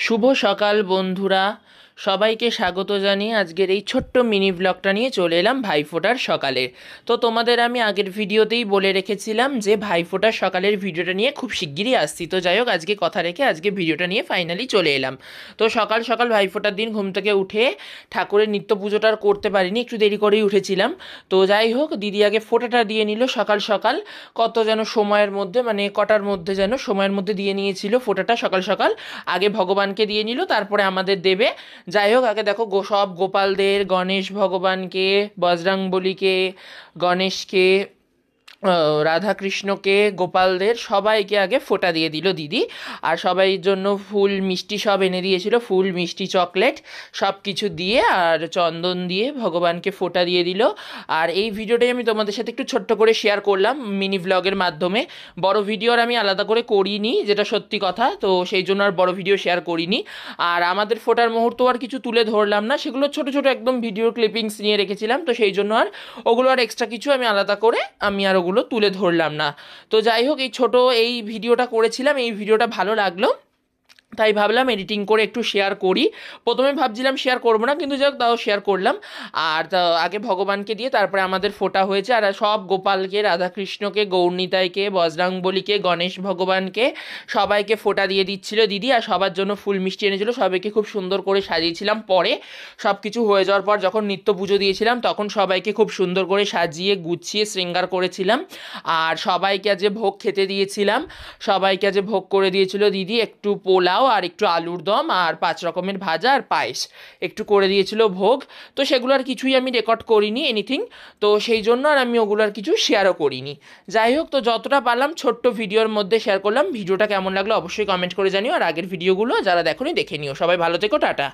শুভ সকাল বন্ধুরা, সবাইকে স্বাগত জানিয়ে আজকের এই ছোট্ট মিনি ব্লগটা নিয়ে চলে এলাম ভাইফোঁটার সকালে। তো তোমাদের আমি আগের ভিডিওতেই বলে রেখেছিলাম যে ভাইফোঁটার সকালের ভিডিওটা নিয়ে খুব শিগগিরই আসছি। তো যাই হোক, আজকে কথা রেখে আজকে ভিডিওটা নিয়ে ফাইনালি চলে এলাম। তো সকাল সকাল ভাইফোঁটার দিন ঘুম থেকে উঠে ঠাকুরের নিত্য পুজোটা আর করতে পারিনি, একটু দেরি করেই উঠেছিলাম। তো যাই হোক, দিদি আগে ফোঁটাটা দিয়ে নিল সকাল সকাল। কত যেন সময়ের মধ্যে, মানে কটার মধ্যে যেন সময়ের মধ্যে দিয়ে নিয়েছিল ফোঁটাটা সকাল সকাল। আগে ভগবানকে দিয়ে নিল, তারপরে আমাদের দেবে। যাই হোক, আগে দেখো সব গোপালদের, গণেশ ভগবানকে, বজরংবলীকে, গণেশকে, রাধাকৃষ্ণকে, গোপালদের সবাইকে আগে ফোঁটা দিয়ে দিল দিদি। আর সবাই জন্য ফুল মিষ্টি সব এনে দিয়েছিল, ফুল মিষ্টি চকলেট সব কিছু দিয়ে আর চন্দন দিয়ে ভগবানকে ফোঁটা দিয়ে দিল। আর এই ভিডিওটাই আমি তোমাদের সাথে একটু ছোট্ট করে শেয়ার করলাম মিনি ব্লগের মাধ্যমে। বড় ভিডিও আর আমি আলাদা করে করিনি, যেটা সত্যি কথা, তো সেই জন্য আর বড় ভিডিও শেয়ার করিনি। আর আমাদের ফোটার মুহূর্ত আর কিছু তুলে ধরলাম না, সেগুলো ছোট ছোট একদম ভিডিও ক্লিপিংস নিয়ে রেখেছিলাম, তো সেই জন্য আর ওগুলো আর এক্সট্রা কিছু আমি আলাদা করে আমি আর ওগুলো তুলে ধরলাম না। তো যাই হোক, এই ছোট এই ভিডিওটা করেছিলাম, এই ভিডিওটা ভালো লাগলো, তাই ভাবলাম এডিটিং করে একটু শেয়ার করি। প্রথমে ভাবছিলাম শেয়ার করবো না, কিন্তু যাক তাও শেয়ার করলাম। আর আগে ভগবানকে দিয়ে তারপরে আমাদের ফোঁটা হয়েছে। আর সব গোপালকে, রাধাকৃষ্ণকে, গৌরনিতাইকে, বজরংবলীকে, গণেশ ভগবানকে সবাইকে ফোঁটা দিয়ে দিচ্ছিল দিদি। আর সবার জন্য ফুল মিষ্টি এনেছিল, সবাইকে খুব সুন্দর করে সাজিয়েছিলাম। পরে সব কিছু হয়ে যাওয়ার পর যখন নিত্য পুজো দিয়েছিলাম, তখন সবাইকে খুব সুন্দর করে সাজিয়ে গুছিয়ে শৃঙ্গার করেছিলাম। আর সবাইকে আজ ভোগ খেতে দিয়েছিলাম, সবাইকে আজ ভোগ করে দিয়েছিল দিদি। একটু পোলাও আর একটু আলুর দম আর 5 রকমের ভাজা আর পায়েস একটু করে দিয়েছিল ভোগ। তো সেগুলো আর কিছুই আমি রেকর্ড করিনি এনিথিং, তো সেই জন্য আর আমি ওগুলো আর কিছু শেয়ারও করিনি। যাই হোক, তো যতটা পারলাম ছোট্ট ভিডিওর মধ্যে শেয়ার করলাম। ভিডিওটা কেমন লাগলো অবশ্যই কমেন্ট করে জানিও, আর আগের ভিডিওগুলো যারা দেখোনি দেখে নিও। সবাই ভালো থেকো, টাটা।